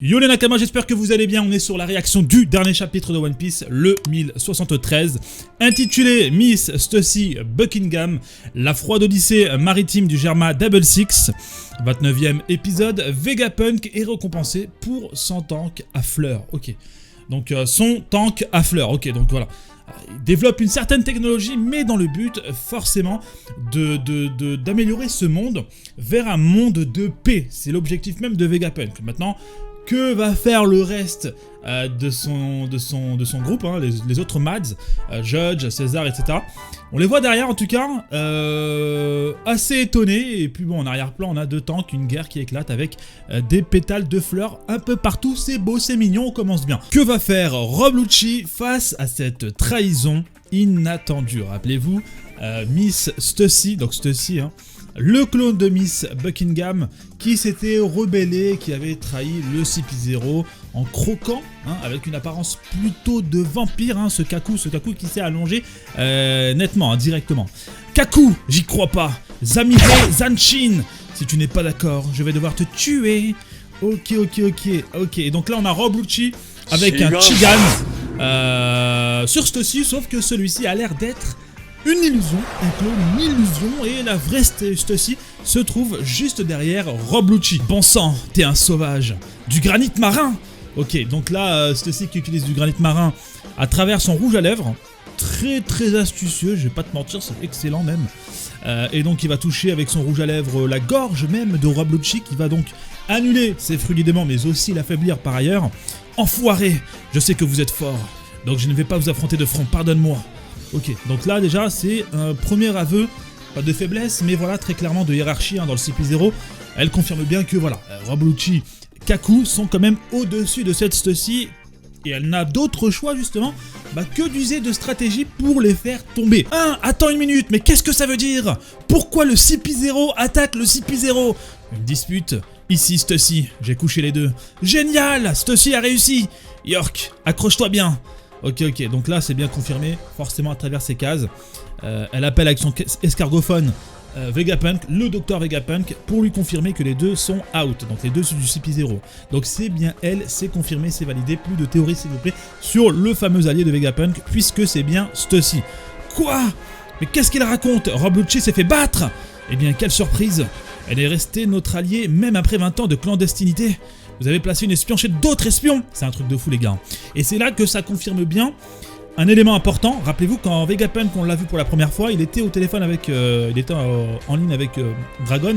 Yo les Nakama, j'espère que vous allez bien. On est sur la réaction du dernier chapitre de One Piece, le 1073, intitulé Miss Stussy Buckingham, la froide odyssée maritime du Germa Double Six. 29e épisode, Vegapunk est récompensé pour son tank à fleurs. Ok, donc son tank à fleurs, ok, donc voilà. Il développe une certaine technologie, mais dans le but, forcément, d'améliorer ce monde vers un monde de paix. C'est l'objectif même de Vegapunk. Maintenant, que va faire le reste de son groupe, hein, les autres Mads, Judge, César, etc. On les voit derrière en tout cas, assez étonnés. Et puis bon, en arrière-plan, on a deux tanks, une guerre qui éclate avec des pétales de fleurs un peu partout. C'est beau, c'est mignon, on commence bien. Que va faire Rob Lucci face à cette trahison inattendue? Rappelez-vous, Miss Stussy, donc Stussy, hein, le clone de Miss Buckingham qui s'était rebellé, qui avait trahi le CP0 en croquant, hein, avec une apparence plutôt de vampire, hein, ce Kaku qui s'est allongé nettement, hein, directement. Kaku, j'y crois pas. Zamire Zanshin, si tu n'es pas d'accord, je vais devoir te tuer. Ok. Et donc là on a Rob Lucci avec un Chigan sur Stussy, sauf que celui-ci a l'air d'être une illusion, un clone, une illusion, et la vraie Stussy se trouve juste derrière Rob Lucci. Bon sang, t'es un sauvage. Du granit marin. Ok, donc là, Stussy qui utilise du granit marin à travers son rouge à lèvres. Très astucieux, je vais pas te mentir, c'est excellent même. Et donc il va toucher avec son rouge à lèvres la gorge même de Rob Lucci, qui va donc annuler ses fruits du démon, mais aussi l'affaiblir par ailleurs. Enfoiré, je sais que vous êtes fort, donc je ne vais pas vous affronter de front, pardonne-moi. Ok, donc là déjà c'est un premier aveu, pas de faiblesse, mais voilà très clairement de hiérarchie, hein, dans le CP0. Elle confirme bien que voilà, Rob Lucci, Kaku sont quand même au-dessus de cette Stussy, et elle n'a d'autre choix justement que d'user de stratégie pour les faire tomber. Attends une minute, mais qu'est-ce que ça veut dire? Pourquoi le CP0 attaque le CP0? Une dispute. Ici Stussy, j'ai couché les deux. Génial, Stussy a réussi. York, accroche-toi bien. Ok, donc là c'est bien confirmé, forcément à travers ces cases. Elle appelle avec son escargophone Vegapunk, le docteur Vegapunk, pour lui confirmer que les deux sont out, donc les deux sont du CP0. Donc c'est bien elle, c'est confirmé, c'est validé, plus de théorie s'il vous plaît, sur le fameux allié de Vegapunk, puisque c'est bien Stussy. Quoi? Mais qu'est-ce qu'il raconte? Rob Lucci s'est fait battre? Eh bien quelle surprise, elle est restée notre allié même après 20 ans de clandestinité. Vous avez placé une espion chez d'autres espions. C'est un truc de fou les gars. Et c'est là que ça confirme bien un élément important. Rappelez-vous quand Vegapunk, on l'a vu pour la première fois, il était au téléphone avec, il était en ligne avec Dragon,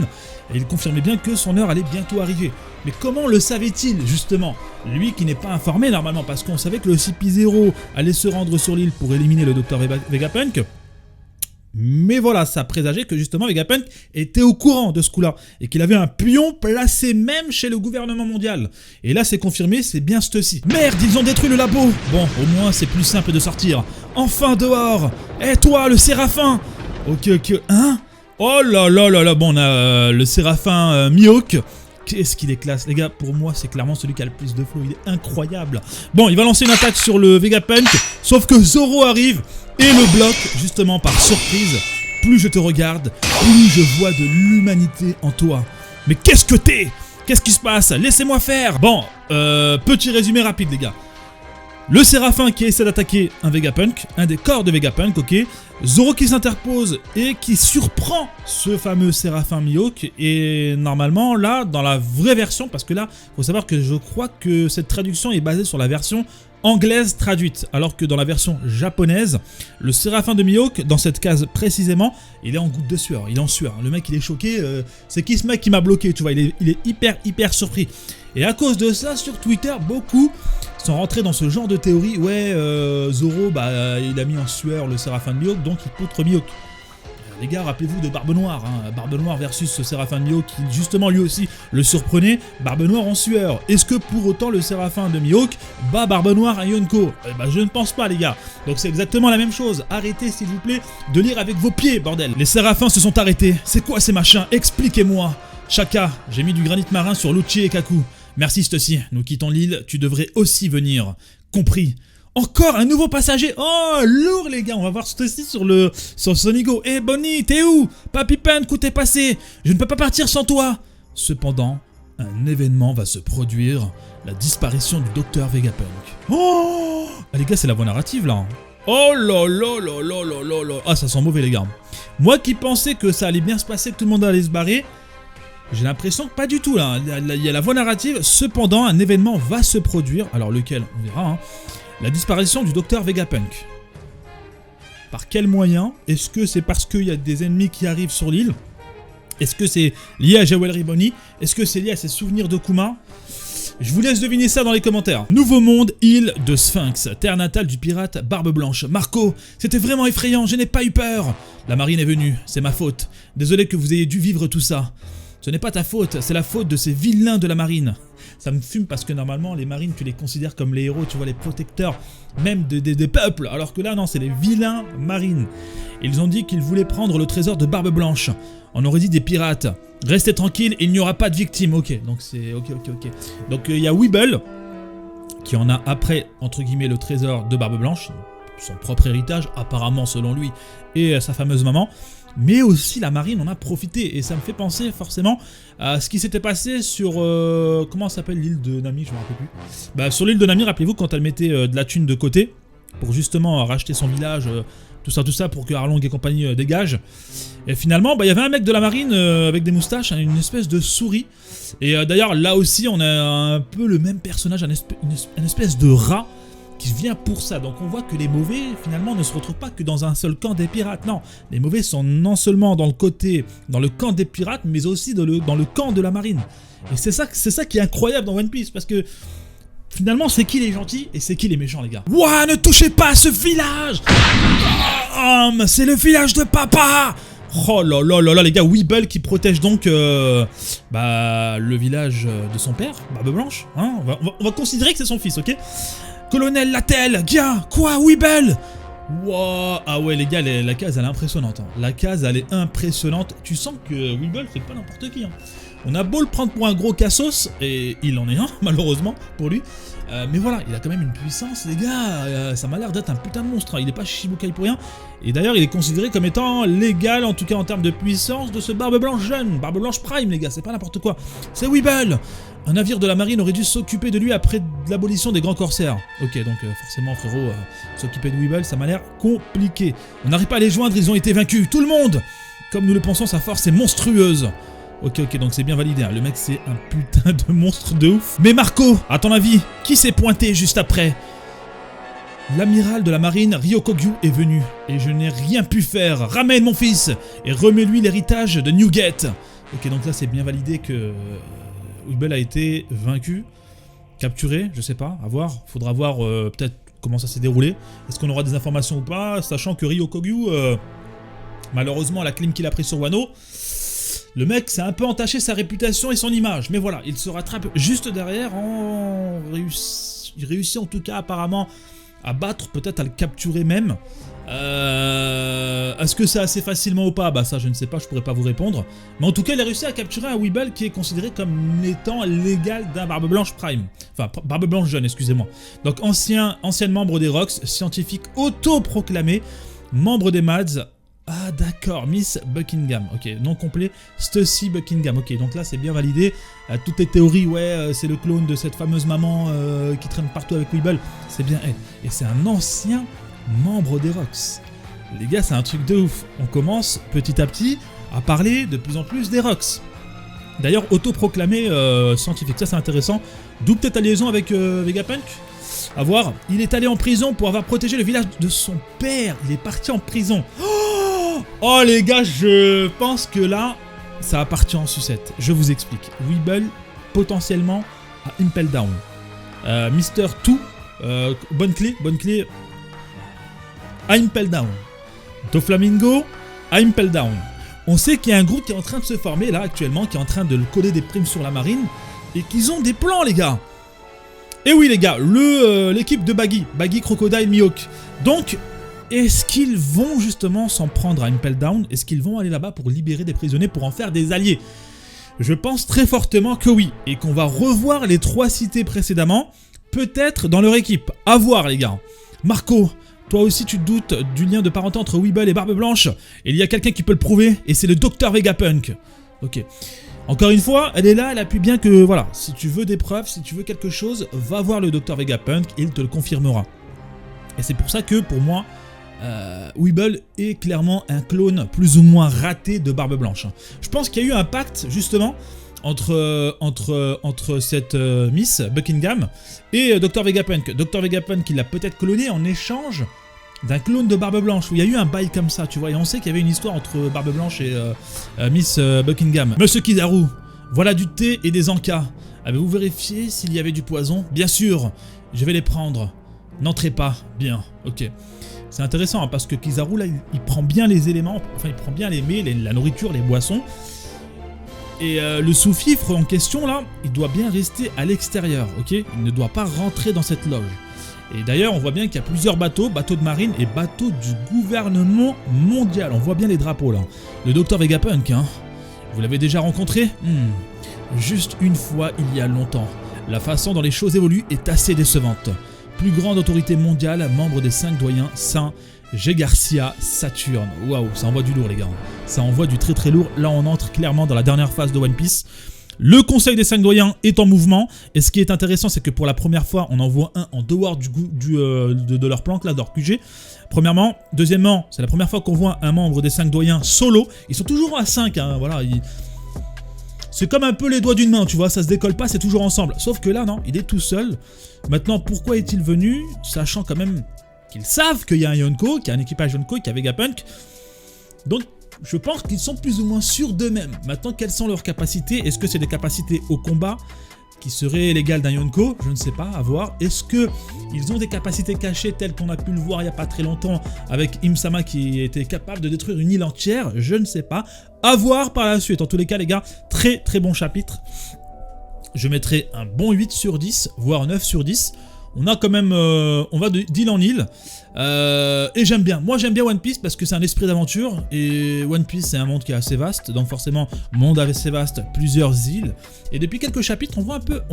et il confirmait bien que son heure allait bientôt arriver. Mais comment le savait-il justement? Lui qui n'est pas informé normalement, parce qu'on savait que le CP0 allait se rendre sur l'île pour éliminer le docteur Vegapunk. Mais voilà, ça présageait que justement Vegapunk était au courant de ce coup-là et qu'il avait un pion placé même chez le gouvernement mondial. Et là c'est confirmé, c'est bien Stussy. Merde, ils ont détruit le labo. Bon, au moins c'est plus simple de sortir. Enfin dehors. Eh toi, le Séraphin. Ok, hein? Oh là, bon on a le Séraphin Mihawk. Qu'est-ce qu'il est classe, les gars, pour moi c'est clairement celui qui a le plus de flow, il est incroyable. Bon, il va lancer une attaque sur le Vegapunk, sauf que Zoro arrive et le bloque, justement par surprise. Plus je te regarde, plus je vois de l'humanité en toi. Mais qu'est-ce que t'es? Qu'est-ce qui se passe? Laissez-moi faire. Bon, petit résumé rapide les gars. Le Séraphin qui essaie d'attaquer un Vegapunk, un des corps de Vegapunk, ok. Zoro qui s'interpose et qui surprend ce fameux Séraphin Mihawk. Et normalement, là, dans la vraie version, parce que là, il faut savoir que je crois que cette traduction est basée sur la version anglaise traduite, alors que dans la version japonaise, le Séraphin de Mihawk, dans cette case précisément, il est en goutte de sueur, il est en sueur. Le mec, il est choqué. C'est qui ce mec qui m'a bloqué, tu vois, il est hyper surpris. Et à cause de ça, sur Twitter, beaucoup sont rentrés dans ce genre de théorie. Ouais, Zoro, il a mis en sueur le Séraphin de Mihawk, donc il poutre Mihawk. Les gars, rappelez-vous de Barbe Noire, hein, Barbe Noire versus ce Séraphin de Mihawk qui justement lui aussi le surprenait, Barbe Noire en sueur. Est-ce que pour autant le Séraphin de Mihawk bat Barbe Noire à Yonko? Je ne pense pas les gars. Donc c'est exactement la même chose. Arrêtez s'il vous plaît de lire avec vos pieds, bordel. Les Séraphins se sont arrêtés. C'est quoi ces machins? Expliquez-moi. Chaka, j'ai mis du granit marin sur Lucci et Kaku. Merci Stussy, nous quittons l'île, tu devrais aussi venir. Compris. Encore un nouveau passager. Oh, lourd les gars, on va voir Stussy sur Sonigo. Eh Bonnie, t'es où? Papy Pen, coup t'es passé. Je ne peux pas partir sans toi. Cependant, un événement va se produire, la disparition du docteur Vegapunk. Oh les gars, c'est la voie narrative là. Oh là là là là là là là. Ah, ça sent mauvais les gars. Moi qui pensais que ça allait bien se passer, que tout le monde allait se barrer, j'ai l'impression que pas du tout là. Il y a la voie narrative, cependant un événement va se produire, alors lequel, on verra, hein. La disparition du docteur Vegapunk. Par quel moyen? Est-ce que c'est parce qu'il y a des ennemis qui arrivent sur l'île? Est-ce que c'est lié à Jewelry Bonnie? Est-ce que c'est lié à ses souvenirs de Kuma? Je vous laisse deviner ça dans les commentaires. Nouveau monde, île de Sphinx, terre natale du pirate Barbe Blanche. Marco, c'était vraiment effrayant, je n'ai pas eu peur. La marine est venue, c'est ma faute. Désolé que vous ayez dû vivre tout ça. Ce n'est pas ta faute, c'est la faute de ces vilains de la marine. Ça me fume parce que normalement les marines tu les considères comme les héros, tu vois, les protecteurs même des peuples. Alors que là non, c'est les vilains marines. Ils ont dit qu'ils voulaient prendre le trésor de Barbe Blanche. On aurait dit des pirates. Restez tranquille, il n'y aura pas de victimes. Ok, donc c'est ok. Donc il y a Weeble qui en a après entre guillemets le trésor de Barbe Blanche, son propre héritage apparemment selon lui et sa fameuse maman. Mais aussi la marine en a profité et ça me fait penser forcément à ce qui s'était passé sur comment s'appelle l'île de Nami, je me rappelle plus. Bah, sur l'île de Nami, rappelez-vous quand elle mettait de la thune de côté pour justement racheter son village, tout ça pour que Arlong et compagnie dégagent. Et finalement, bah, y avait un mec de la marine avec des moustaches, une espèce de souris. Et d'ailleurs là aussi on a un peu le même personnage, une espèce de rat qui vient pour ça. Donc on voit que les mauvais finalement ne se retrouvent pas que dans un seul camp des pirates. Non, les mauvais sont non seulement dans le camp des pirates, mais aussi dans le camp de la marine. Et c'est ça qui est incroyable dans One Piece, parce que finalement c'est qui les gentils et c'est qui les méchants les gars. Ouah, ne touchez pas à ce village. C'est le village de papa. Oh là là là là les gars, Weeble qui protège donc le village de son père, Barbe Blanche. Hein, on va considérer que c'est son fils, ok. Colonel Latel, Gia, quoi, Weeble? Wow. Ah ouais les gars, la case elle est impressionnante. Hein. La case elle est impressionnante. Tu sens que Weeble c'est pas n'importe qui. Hein. On a beau le prendre pour un gros cassos, et il en est un malheureusement pour lui. Mais voilà, il a quand même une puissance les gars, ça m'a l'air d'être un putain de monstre. Hein. Il est pas Shichibukai pour rien. Et d'ailleurs il est considéré comme étant l'égal en tout cas en termes de puissance de ce Barbe Blanche jeune. Barbe Blanche Prime les gars, c'est pas n'importe quoi. C'est Weeble. Un navire de la marine aurait dû s'occuper de lui après l'abolition des grands corsaires. Ok, donc forcément frérot, s'occuper de Weeble, ça m'a l'air compliqué. On n'arrive pas à les joindre, ils ont été vaincus, tout le monde. Comme nous le pensons, sa force est monstrueuse. Ok, donc c'est bien validé, hein. Le mec c'est un putain de monstre de ouf. Mais Marco, à ton avis, qui s'est pointé juste après? L'amiral de la marine, Ryokogyu, est venu, et je n'ai rien pu faire. Ramène mon fils, et remets-lui l'héritage de Newgate. Ok, donc là c'est bien validé que Weeble a été vaincu, capturé, je sais pas, à voir. Faudra voir peut-être comment ça s'est déroulé. Est-ce qu'on aura des informations ou pas, sachant que Ryokogyu, malheureusement, la clim qu'il a pris sur Wano, le mec s'est un peu entaché sa réputation et son image. Mais voilà, il se rattrape juste derrière il réussit en tout cas apparemment à battre, peut-être à le capturer même. Est-ce que c'est assez facilement ou pas? Bah ça je ne sais pas, je pourrais pas vous répondre. Mais en tout cas il a réussi à capturer un Weeble qui est considéré comme étant l'égal d'un Barbe Blanche Prime. Enfin Barbe Blanche jeune, excusez-moi. Donc ancien membre des Rocks, scientifique autoproclamé, membre des Mads. Ah d'accord, Miss Buckingham, ok, nom complet, Stussy Buckingham, ok, donc là c'est bien validé, toutes les théories, ouais, c'est le clone de cette fameuse maman qui traîne partout avec Weeble, c'est bien elle, et c'est un ancien membre des Rocks. Les gars, c'est un truc de ouf, on commence petit à petit à parler de plus en plus des Rocks. D'ailleurs, autoproclamé scientifique, ça c'est intéressant, d'où peut-être la liaison avec Vegapunk. À voir, il est allé en prison pour avoir protégé le village de son père, il est parti en prison. Oh les gars, je pense que là, ça va partir en sucette. Je vous explique. Weeble, potentiellement, à Impel Down. Mister 2, bonne clé, à Impel Down. Doflamingo, à Impel Down. On sait qu'il y a un groupe qui est en train de se former là actuellement, qui est en train de coller des primes sur la marine, et qu'ils ont des plans les gars. Et oui les gars, l'équipe de Baggy, Crocodile, Mihawk. Donc, est-ce qu'ils vont justement s'en prendre à Impel Down? Est-ce qu'ils vont aller là-bas pour libérer des prisonniers, pour en faire des alliés? Je pense très fortement que oui, et qu'on va revoir les 3 cités précédemment, peut-être dans leur équipe. À voir les gars. Marco, toi aussi tu te doutes du lien de parenté entre Weeble et Barbe Blanche, et il y a quelqu'un qui peut le prouver, et c'est le docteur Vegapunk. Ok. Encore une fois, elle est là, elle appuie bien que, voilà, si tu veux des preuves, si tu veux quelque chose, va voir le Dr Vegapunk, il te le confirmera. Et c'est pour ça que, pour moi, Weeble est clairement un clone plus ou moins raté de Barbe Blanche. Je pense qu'il y a eu un pacte, justement, entre cette Miss Buckingham et Dr Vegapunk. Dr Vegapunk, il l'a peut-être cloné en échange d'un clone de Barbe Blanche, où il y a eu un bail comme ça, tu vois, et on sait qu'il y avait une histoire entre Barbe Blanche et Miss Buckingham. Monsieur Kizaru, voilà du thé et des encas. Avez-vous vérifié s'il y avait du poison? Bien sûr, je vais les prendre. N'entrez pas. Bien, ok. C'est intéressant, hein, parce que Kizaru, là, il prend bien les éléments, enfin, il prend bien les mets, la nourriture, les boissons. Et le sous-fifre en question, là, il doit bien rester à l'extérieur, ok? Il ne doit pas rentrer dans cette loge. Et d'ailleurs, on voit bien qu'il y a plusieurs bateaux, bateaux de marine et bateaux du gouvernement mondial. On voit bien les drapeaux là. Le Dr Vegapunk, hein. Vous l'avez déjà rencontré? Juste une fois il y a longtemps. La façon dont les choses évoluent est assez décevante. Plus grande autorité mondiale, membre des 5 doyens, Saint G. Garcia Saturne. Waouh, ça envoie du lourd les gars. Ça envoie du très très lourd. Là on entre clairement dans la dernière phase de One Piece. Le conseil des 5 doyens est en mouvement, et ce qui est intéressant, c'est que pour la première fois, on en voit un en dehors de leur planque, là, de leur QG. Premièrement. Deuxièmement, c'est la première fois qu'on voit un membre des 5 doyens solo. Ils sont toujours à 5, hein, voilà. C'est comme un peu les doigts d'une main, tu vois, ça se décolle pas, c'est toujours ensemble. Sauf que là, non, il est tout seul. Maintenant, pourquoi est-il venu, sachant quand même qu'ils savent qu'il y a un Yonko, qu'il y a un équipage Yonko, qu'il y a Vegapunk. Donc, je pense qu'ils sont plus ou moins sûrs d'eux-mêmes. Maintenant, quelles sont leurs capacités? Est-ce que c'est des capacités au combat qui seraient légales d'un Yonko? Je ne sais pas, à voir. Est-ce qu'ils ont des capacités cachées telles qu'on a pu le voir il n'y a pas très longtemps avec Im-sama qui était capable de détruire une île entière? Je ne sais pas. À voir par la suite. En tous les cas, les gars, très très bon chapitre. Je mettrai un bon 8 sur 10, voire 9 sur 10. On a quand même, on va d'île en île, et j'aime bien. Moi j'aime bien One Piece parce que c'est un esprit d'aventure, et One Piece c'est un monde qui est assez vaste, donc forcément monde assez vaste, plusieurs îles. Et depuis quelques chapitres, on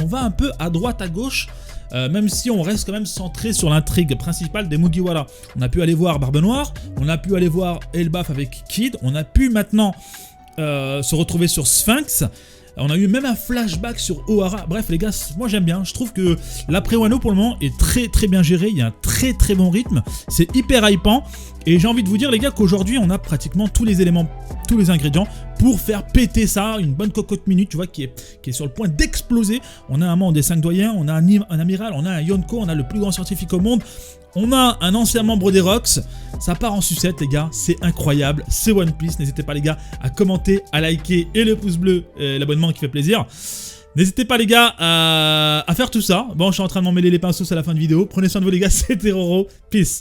va un peu à droite, à gauche, même si on reste quand même centré sur l'intrigue principale des Mugiwara. On a pu aller voir Barbe Noire, on a pu aller voir Elbaf avec Kid, on a pu maintenant se retrouver sur Sphinx. On a eu même un flashback sur Ohara. Bref les gars, moi j'aime bien. Je trouve que l'après-Wano pour le moment est très très bien géré. Il y a un très très bon rythme. C'est hyper hypant. Et j'ai envie de vous dire les gars qu'aujourd'hui on a pratiquement tous les éléments, tous les ingrédients pour faire péter ça. Une bonne cocotte minute, tu vois, qui est sur le point d'exploser. On a un membre des 5 doyens, on a un amiral, on a un Yonko, on a le plus grand scientifique au monde. On a un ancien membre des Rocks. Ça part en sucette les gars, c'est incroyable, c'est One Piece. N'hésitez pas les gars à commenter, à liker et le pouce bleu, l'abonnement qui fait plaisir. N'hésitez pas les gars à faire tout ça. Bon, je suis en train de m'emmêler les pinceaux à la fin de vidéo. Prenez soin de vous les gars, c'était Roro, peace.